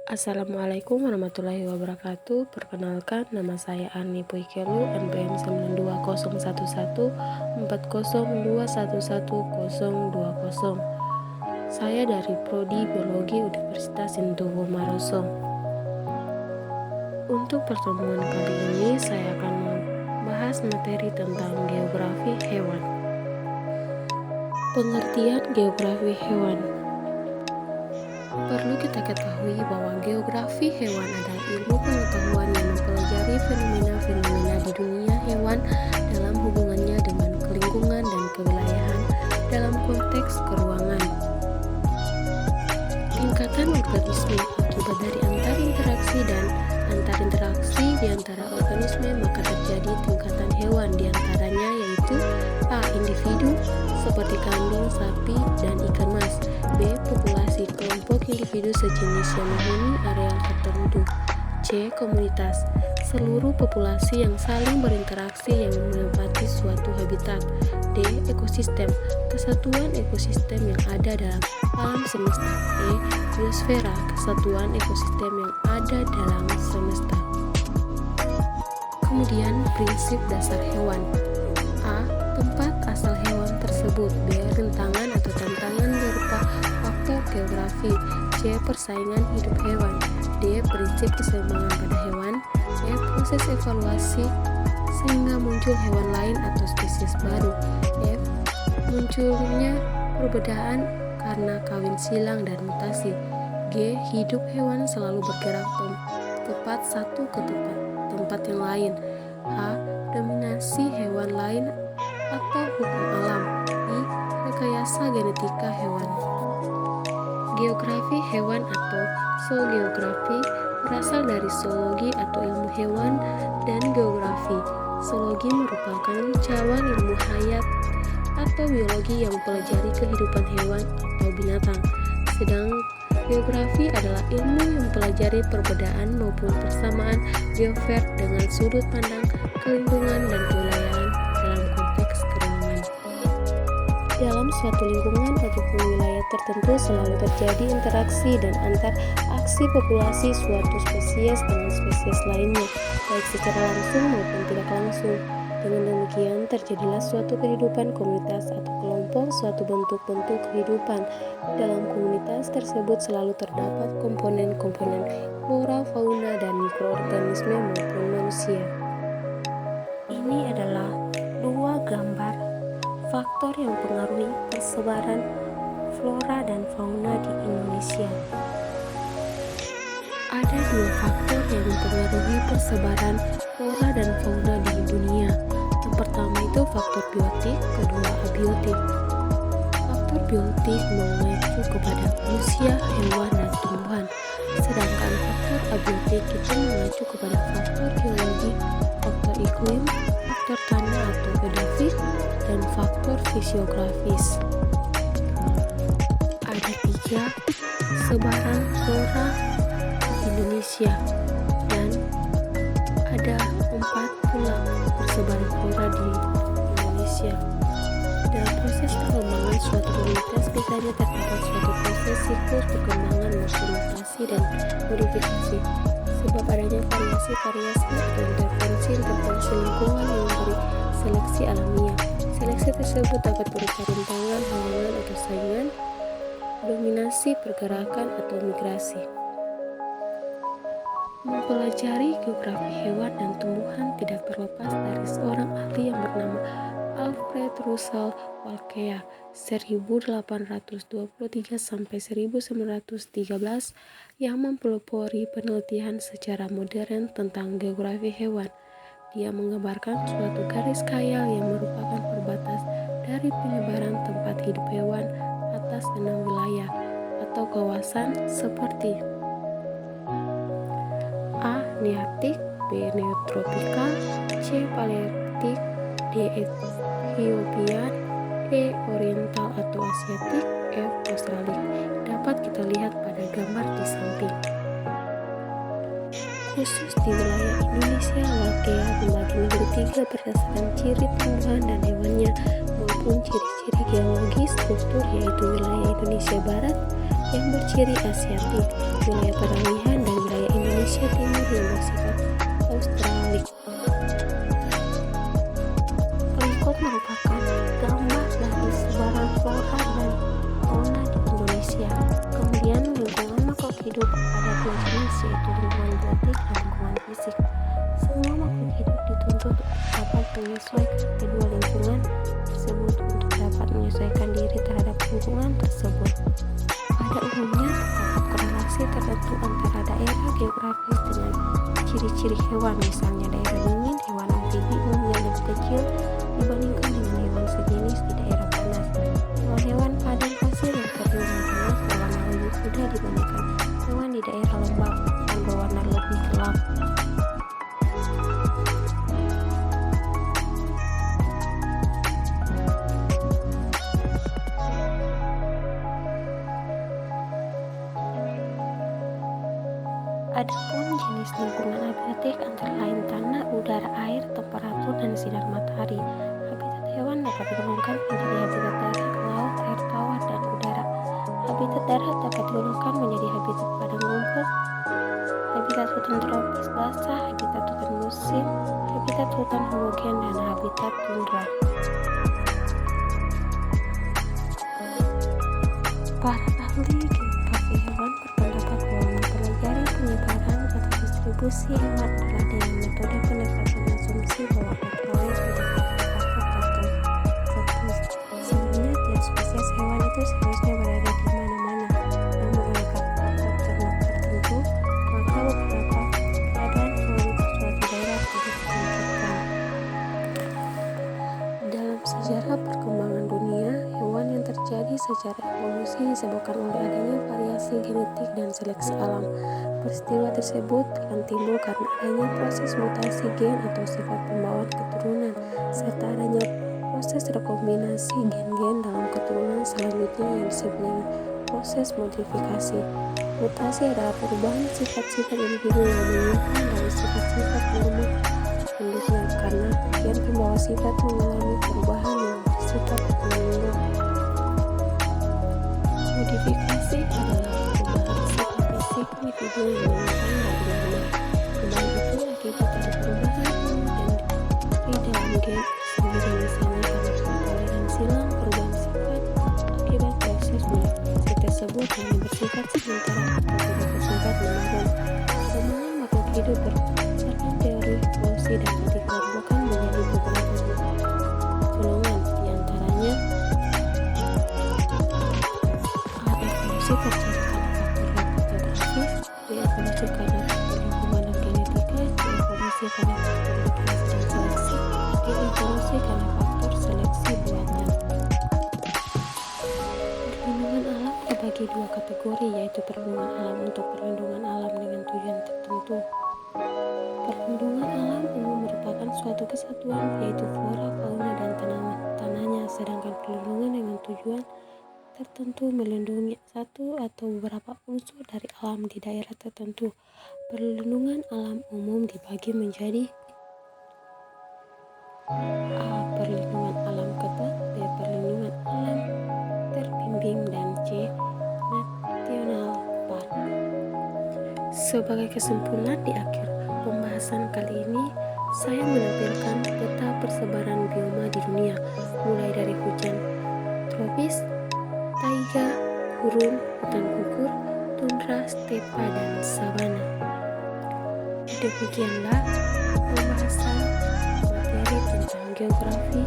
Assalamualaikum warahmatullahi wabarakatuh. Perkenalkan, nama saya Arni Puikelu, NPM 920114021120. Saya dari Prodi Biologi Universitas Sintowo Maroso. Untuk pertemuan kali ini, saya akan membahas materi tentang geografi hewan. Pengertian geografi hewan. Perlu kita ketahui bahwa geografi hewan adalah ilmu pengetahuan yang mempelajari fenomena-fenomena di dunia hewan dalam hubungannya dengan lingkungan dan kewilayahan dalam konteks keruangan. Tingkatan organisme akibat dari antarinteraksi dan antarinteraksi di antara organisme, maka terjadi tingkatan hewan di antaranya yaitu A. Individu seperti kambing, sapi, dan ikan mas. B. Populasi kelompok individu sejenis yang menghuni areal tertentu. C. Komunitas seluruh populasi yang saling berinteraksi yang menempati suatu habitat. D. Ekosistem kesatuan ekosistem yang ada dalam alam semesta. E. Biosfera kesatuan ekosistem yang ada dalam semesta. Kemudian prinsip dasar hewan. A. Tempat asal hewan tersebut. B. Rintangan atau tantangan berupa faktor geografi. C. Persaingan hidup hewan. D. Prinsip keseimbangan pada hewan. E. Proses evaluasi sehingga muncul hewan lain atau spesies baru. F. Munculnya perbedaan karena kawin silang dan mutasi. G. Hidup hewan selalu bergerak tepat satu ke tempat yang lain. H. Dominasi hewan lain atau hukum alam. I. Rekayasa genetika hewan. Geografi hewan atau zoogeografi berasal dari zoologi atau ilmu hewan dan geografi. Zoologi merupakan cabang ilmu hayat atau biologi yang mempelajari kehidupan hewan atau binatang. Sedang geografi adalah ilmu yang mempelajari perbedaan maupun persamaan geofer dengan sudut pandang kelingkungan dan kewilayahan dalam konteks keruangan. Dalam suatu lingkungan ataupun wilayah tertentu selalu terjadi interaksi dan aksi populasi suatu spesies dengan spesies lainnya, baik secara langsung maupun tidak langsung. Dengan demikian terjadilah suatu kehidupan komunitas atau kelompok, suatu bentuk-bentuk kehidupan. Dalam komunitas tersebut selalu terdapat komponen-komponen flora, fauna, dan mikroorganisme maupun manusia. Ini adalah dua gambar faktor yang mempengaruhi persebaran flora dan fauna di Indonesia. Ada dua faktor yang mempengaruhi persebaran flora dan fauna di dunia. Yang pertama itu faktor biotik, kedua abiotik. Faktor biotik mengacu kepada manusia, hewan, dan tumbuhan. Sedangkan faktor abiotik itu mengacu kepada faktor geologi, faktor iklim, faktor tanah atau geografis, dan faktor fisiografis. Ada 3 sebaran flora Indonesia dan ada 4 pula persebaran flora di Indonesia. Dalam proses perkembangan suatu komunitas biasanya terdapat suatu proses siklus perkembangan maupun mutasi dan modifikasi. Sebab adanya variasi-variasi atau intervensi lingkungan yang memberi seleksi alamiah. Seleksi tersebut dapat berupa rintangan, halangan atau saingan, dominasi, pergerakan, atau migrasi. Mempelajari geografi hewan dan tumbuhan tidak terlepas dari seorang ahli yang bernama Alfred Russel Wallace 1823-1913 yang mempelopori penelitian secara modern tentang geografi hewan. Dia menggambarkan suatu garis khayal yang merupakan perbatas dari penyebaran tempat hidup hewan atas 6 wilayah atau kawasan seperti A. Nearktik, B. Neotropikal, C. Palearktik, D. Ethiopian, E. Oriental atau Asiatik, F. Australik. Dapat kita lihat pada gambar di samping. Khusus di wilayah Indonesia, Walkea membagi menjadi 3 berdasarkan ciri tumbuhan dan hewannya maupun ciri-ciri geologi struktur, yaitu wilayah Indonesia Barat yang berciri Asiatik, wilayah peralihan hidup ada dua jenis, yaitu lingkungan biotik dan lingkungan fisik. Semua makhluk hidup dituntut untuk dapat menyesuaikan kedua lingkungan tersebut untuk dapat menyesuaikan diri terhadap lingkungan tersebut. Pada umumnya, terdapat korelasi tertentu antara daerah geografis dengan ciri-ciri hewan, misalnya daerah dingin, hewan amfibi umumnya lebih kecil dibandingkan dengan hewan sejenis di daerah panas. Hewan padang pasir yang kering dan panas berwarna lebih muda dibandingkan hewan di daerah lembab yang berwarna lebih gelap. Adapun jenis lingkungan abiotik antara lain tanah, udara, air, temperatur, dan sinar matahari. Habitat hewan dapat digolongkan menjadi habitat darat, laut, air tawar, dan udara. Habitat darat dapat digolongkan menjadi habitat padang rumput, habitat hutan tropis basah, habitat hutan musim, habitat hutan homogen, dan habitat tundra. Para ahli geografi hewan berpendapat bahwa mempelajari penyebaran atau distribusi hewan adalah dengan metode pendekatan asumsi bahwa memperoleh faktor tertentu. Sebenarnya tiap spesies hewan itu seharusnya berada di mana-mana, namun oleh faktor tertentu, maka beberapa keadaan hewan di suatu daerah tidak dimungkinkan. Dalam sejarah perkembangan dunia, hewan yang terjadi secara evolusi disebabkan oleh adanya variasi genetik dan seleksi alam. Peristiwa tersebut akan timbul karena adanya proses mutasi gen atau sifat pembawaan keturunan, serta adanya proses rekombinasi gen-gen dalam keturunan selanjutnya yang disebut dengan proses modifikasi. Mutasi adalah perubahan sifat-sifat individu yang menyimpang dari sifat-sifat normal induknya karena gen pembawa sifat mengalami perubahan yang bersifat menyeluruh. Modifikasi adalah perubahan sifat fisik individu yang menyimpang dari normal. Perubahan itu akibat dari perubahan dan di dalam gen sendiri, misalnya karena perolehan silang. Perubahan sifat akibat proses modifikasi tersebut hanya bersifat sementara atau tidak bersifat menurun. Pemahaman makhluk hidup berdasarkan teori evolusi dapat dikelompokkan menjadi beberapa golongan, diantaranya evolusi terjadi karena faktor geografis, evolusi karena faktor lingkungan dan genetika, evolusi karena faktor migrasi dan seleksi, evolusi karena faktor seleksi buatan. Perlindungan alam dibagi dua kategori, yaitu perlindungan alam untuk perlindungan alam dengan tujuan tertentu. Perlindungan alam umum merupakan suatu kesatuan, yaitu flora, fauna, dan tanahnya, sedangkan perlindungan dengan tujuan tertentu melindungi satu atau beberapa unsur dari alam di daerah tertentu. Perlindungan alam umum dibagi menjadi A. Perlindungan alam ketat, B. Perlindungan alam terbimbing, dan C. National Park. Sebagai kesimpulan di akhir pembahasan kali ini, saya menampilkan peta persebaran bioma di dunia, mulai dari hujan tropis, taiga, gurun, hutan gugur, tundra, stepa, dan sabana. Demikianlah pembahasan materi tentang geografi